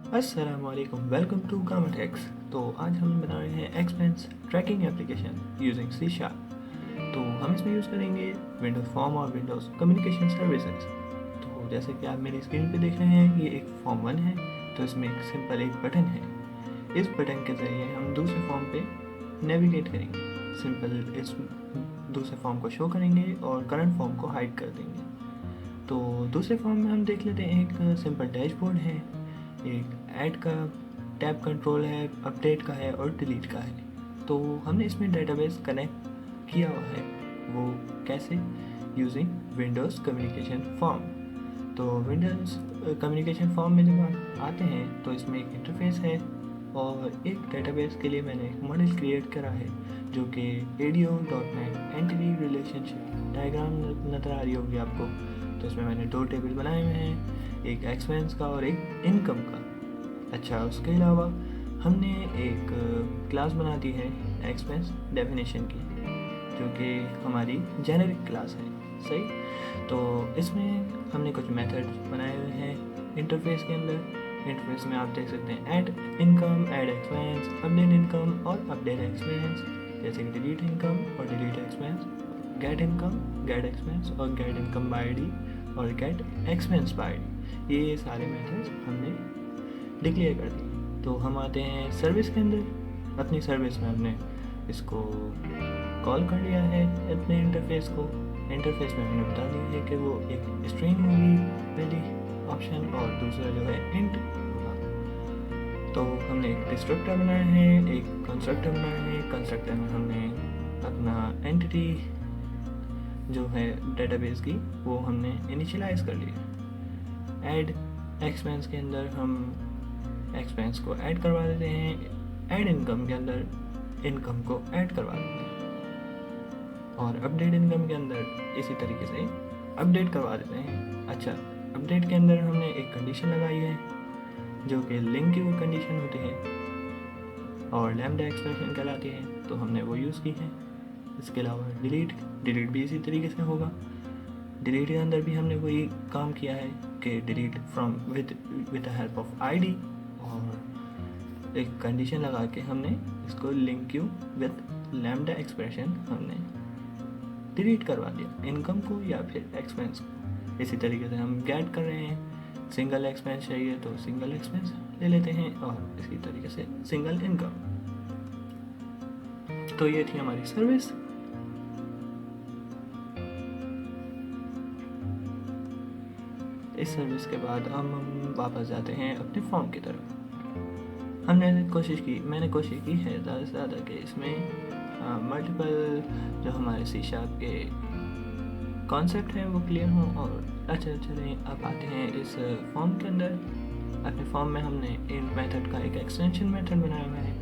अस्सलामुअलैकुम, welcome to गामाटेक्स। तो आज हम बना रहे हैं expense tracking application using C sharp. तो हम इसमें यूज़ करेंगे विंडोज़ फॉर्म और विंडोज़ कम्युनिकेशन सर्विसेज। तो जैसे कि आप मेरी स्क्रीन पे देख रहे हैं, ये एक फॉर्म 1 है। तो इसमें एक सिंपल एक बटन है। इस बटन के ज़रिए हम दूसरे फॉर्म पे नेविगेट करेंगे। सिंपल इस दूसरे फॉर्म को शो करेंगे और करंट फॉर्म को हाइड कर देंगे। तो दूसरे फॉर्म में हम देख लेते हैं, एक सिंपल डैशबोर्ड है, एक ऐड का टैब कंट्रोल है, अपडेट का है और डिलीट का है। तो हमने इसमें डेटाबेस कनेक्ट किया हुआ है। वो कैसे? Using Windows communication form. तो विंडोज़ कम्युनिकेशन फॉर्म में जब आप आते हैं तो इसमें एक इंटरफेस है और एक डेटाबेस के लिए मैंने एक मॉडल क्रिएट करा है जो कि ADO.NET एंटिटी रिलेशनशिप डायग्राम नज़र आ रही होगी आपको। तो इसमें मैंने 2 टेबल बनाए हुए हैं, एक एक्सपेंस का और एक इनकम का। अच्छा, उसके अलावा हमने एक क्लास बना दी है एक्सपेंस डेफिनेशन की, जो कि हमारी जेनेरिक क्लास है। सही। तो इसमें हमने कुछ मेथड्स बनाए हुए हैं इंटरफेस के अंदर। इंटरफेस में आप देख सकते हैं add income, add expense, update income और अपडेट एक्सपेंस, जैसे कि डिलीट इनकम और delete expense, get income, get expense और गेट इनकम बाय आईडी और गेट एक्सपेंस बाय आईडी। ये सारे मेथड्स हमने डिक्लेयर कर दिए। तो हम आते हैं सर्विस के अंदर। अपनी सर्विस में हमने इसको कॉल कर लिया है अपने इंटरफेस को। इंटरफेस में हमने बता दी है कि वो एक स्ट्रिंग होगी पहली ऑप्शन और दूसरा जो है इंट होगा। तो हमने एक डिस्ट्रक्टर बनाया है, एक कंस्ट्रक्टर बनाया है। कंस्ट्रक्टर में हमने अपना एंटिटी जो है डेटाबेस की वो हमने इनिशियलाइज कर लिया। ऐड एक्सपेंस के अंदर हम एक्सपेंस को ऐड करवा देते हैं। ऐड इनकम के अंदर इनकम को ऐड करवा देते हैं और अपडेट इनकम के अंदर इसी तरीके से अपडेट करवा देते हैं। अच्छा, अपडेट के अंदर हमने एक कंडीशन लगाई है जो कि लिंक की कंडीशन होती है और लैम्डा एक्सप्रेशन कहलाती है, तो हमने वो यूज़ की है। इसके अलावा डिलीट भी इसी तरीके से होगा। डिलीट के अंदर भी हमने वही काम किया है कि delete from with the help of ID, और एक कंडीशन लगा के हमने इसको link Q with lambda expression हमने डिलीट करवा दिया, इनकम को या फिर एक्सपेंस को। इसी तरीके से हम गेट कर रहे हैं, सिंगल एक्सपेंस चाहिए तो सिंगल एक्सपेंस ले लेते हैं और इसी तरीके से सिंगल इनकम। तो ये थी हमारी सर्विस। इस सर्विस के बाद हम वापस जाते हैं अपने फॉर्म की तरफ। मैंने कोशिश की है ज़्यादा से ज़्यादा कि इसमें मल्टीपल जो हमारे सी शार्प के कॉन्सेप्ट हैं वो क्लियर हों। और अच्छा चलें, अब आते हैं इस फॉर्म के अंदर। अपने फॉर्म में हमने इन मेथड का एक एक्सटेंशन मेथड बनाया हुआ है।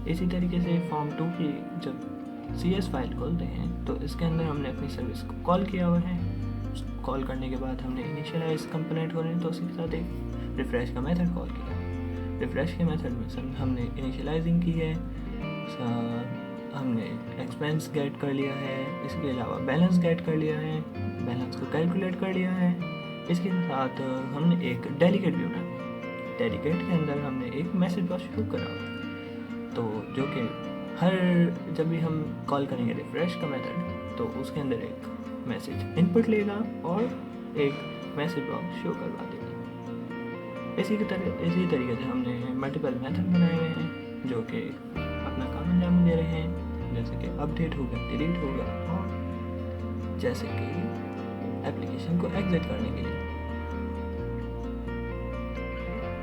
इसी तरीके से फॉर्म 2 की जब CS फाइल खोलते हैं तो इसके अंदर हमने अपनी सर्विस को कॉल किया हुआ है। कॉल करने के बाद हमने इनिशियलाइज कंपोनेंट हो रहे हैं तो उसके साथ एक रिफ्रेश का मेथड कॉल किया। रिफ्रेश के मेथड में हमने इनिशियलाइजिंग की है, हमने एक्सपेंस गेट कर लिया है, इसके अलावा बैलेंस गेट कर लिया है, बैलेंस को कैलकुलेट कर लिया है। इसके साथ हमने एक डेलीगेट भी बनाया। डेलीगेट के अंदर हमने एक मैसेज बॉक्स शुरू करा, तो जो कि हर जब भी हम कॉल करेंगे रिफ्रेश का मेथड तो उसके अंदर एक मैसेज इनपुट लेगा और एक मैसेज बॉक्स शो करवा देगा। इसी तरीके से हमने मल्टीपल मेथड बनाए हुए हैं जो कि अपना काम अंजाम दे रहे हैं, जैसे कि अपडेट होगा, डिलीट होगा और जैसे कि एप्लीकेशन को एग्जिट करने के लिए।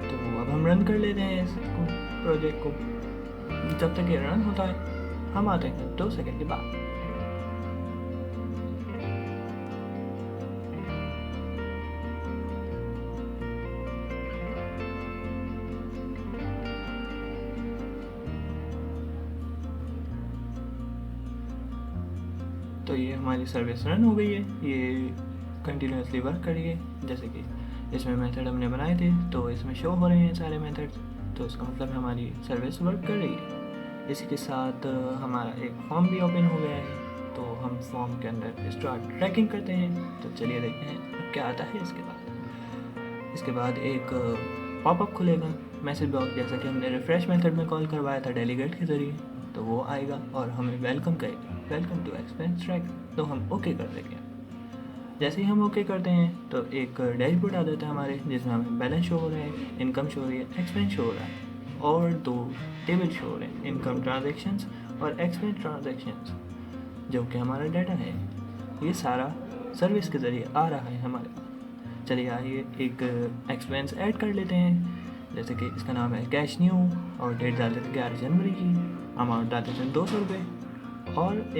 तो अब हम रन कर लेते हैं इस प्रोजेक्ट को। जब तक ये रन होता है हम आते हैं 2 सेकंड के बाद। तो ये हमारी सर्विस रन हो गई है, ये कंटिन्यूसली वर्क कर रही है। जैसे कि इसमें मेथड हमने बनाए थे तो इसमें शो हो रहे हैं सारे मेथड्स, तो इसका मतलब हमारी सर्विस वर्क कर रही है। इसी के साथ हमारा एक फॉर्म भी ओपन हो गया है, तो हम फॉर्म के अंदर स्टार्ट ट्रैकिंग करते हैं। तो चलिए देखते हैं क्या आता है इसके बाद। इसके बाद एक पॉपअप खुलेगा, मैसेज बॉक्स, जैसा कि हमने रिफ्रेश मेथड में कॉल करवाया था डेलीगेट के ज़रिए, तो वो आएगा और हमें वेलकम करेगा, वेलकम टू एक्सपेंस ट्रैकर। तो हम ओके कर देंगे। जैसे ही हम ओके करते हैं तो एक डैशबोर्ड आ जाता है हमारे, जिसमें हमें बैलेंस शो हो रहा है, इनकम शो हो रही है, एक्सपेंस शो हो रहा है और 2 टेबल शो हो रहे हैं, इनकम ट्रांजेक्शन्स और एक्सपेंस ट्रांजेक्शन्स, जो कि हमारा डाटा है। ये सारा सर्विस के ज़रिए आ रहा है हमारे पास। चलिए आइए एक एक्सपेंस ऐड कर लेते हैं, जैसे कि इसका नाम है कैश न्यू और डेट डाल देते हैं 11 जनवरी की, अमाउंट डाल देते हैं 200 रुपये और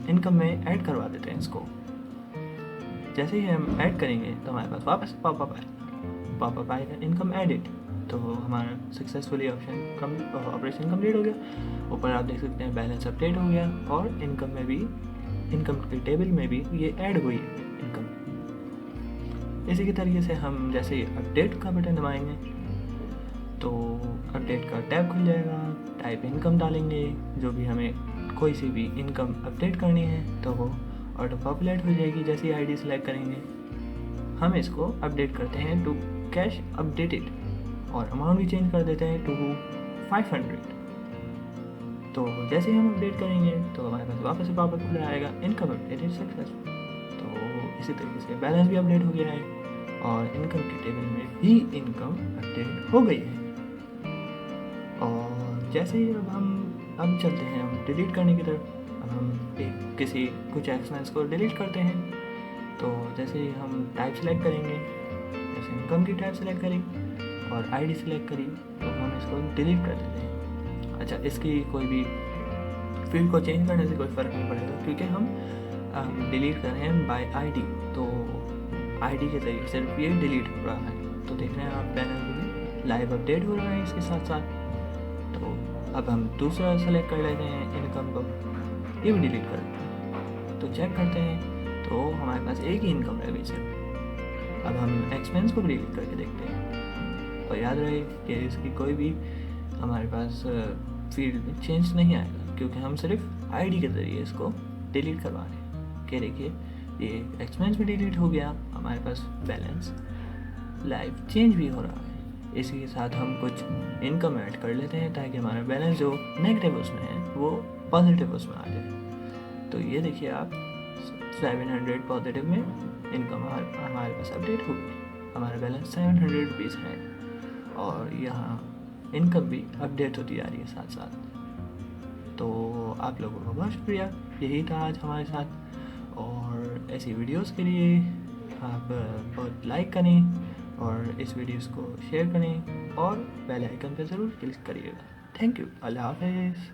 इनकम में ऐड करवा देते हैं इसको। जैसे ही हम ऐड करेंगे तो हमारे पास वापस पॉपअप आएगा इनकम एडिट, तो हमारा सक्सेसफुली ऑपरेशन कंप्लीट हो गया। ऊपर आप देख सकते हैं बैलेंस अपडेट हो गया और इनकम के टेबल में भी ये ऐड हुई है इनकम। इसी के तरीके से हम जैसे ही अपडेट का बटन दबाएंगे तो अपडेट का टैब खुल जाएगा, टाइप इनकम डालेंगे, जो भी हमें कोई सी भी इनकम अपडेट करनी है तो वो ऑटो पॉपुलेट हो जाएगी। जैसे ही आईडी सेलेक्ट करेंगे हम इसको अपडेट करते हैं टू कैश अपडेटेड और अमाउंट भी चेंज कर देते हैं टू 500। तो जैसे ही हम अपडेट करेंगे तो हमारे पास वापस से पॉपअप खुला आएगा इनकम अपडेटेड सक्सेसफुल। तो इसी तरीके से बैलेंस भी अपडेट हो गया है और इनकम के टेबल में भी इनकम अपडेट हो गई है। और जैसे ही अब चलते हैं हम डिलीट करने की तरफ। अब हम कुछ एक्सपेंस को डिलीट करते हैं। तो जैसे ही हम टाइप सेलेक्ट करेंगे, जैसे इनकम की टाइप सेलेक्ट करी और आईडी सेलेक्ट करी तो हम इसको डिलीट कर देते हैं। अच्छा, इसकी कोई भी फील्ड को चेंज करने से कोई फ़र्क नहीं पड़ेगा, क्योंकि हम डिलीट कर रहे हैं बाय आईडी, तो आईडी के ज़रिए सिर्फ ये डिलीट हो रहा है। तो देख रहे हैं आप बैलेंस भी लाइव अपडेट हो रहा है इसके साथ साथ। तो अब हम दूसरा सेलेक्ट कर लेते हैं इनकम को, ये भी डिलीट कर देते हैं। तो चेक करते हैं तो हमारे पास एक ही इनकम रह गई सिर्फ। अब हम एक्सपेंस को भी डिलीट करके देखते हैं और याद रहे कि इसकी कोई भी हमारे पास फील्ड में चेंज नहीं आएगा, क्योंकि हम सिर्फ आईडी के ज़रिए इसको डिलीट करवा रहे हैं। कि देखिए ये एक्सपेंस भी डिलीट हो गया, हमारे पास बैलेंस लाइव चेंज भी हो रहा है। इसी के साथ हम कुछ इनकम ऐड कर लेते हैं ताकि हमारा बैलेंस जो नेगेटिव उसमें है वो पॉजिटिव उसमें आ जाए। तो ये देखिए आप 700 पॉजिटिव में इनकम हमारे पास अपडेट हो गई, हमारा बैलेंस 700 रुपीज़ है और यहाँ इनकम भी अपडेट होती आ रही है साथ साथ। तो आप लोगों का बहुत शुक्रिया, यही था आज हमारे साथ। और ऐसी वीडियोस के लिए आप बहुत लाइक करें और इस वीडियोस को शेयर करें और बेल आइकन पर ज़रूर क्लिक करिएगा। थैंक यू, अल्लाह हाफ़िज़।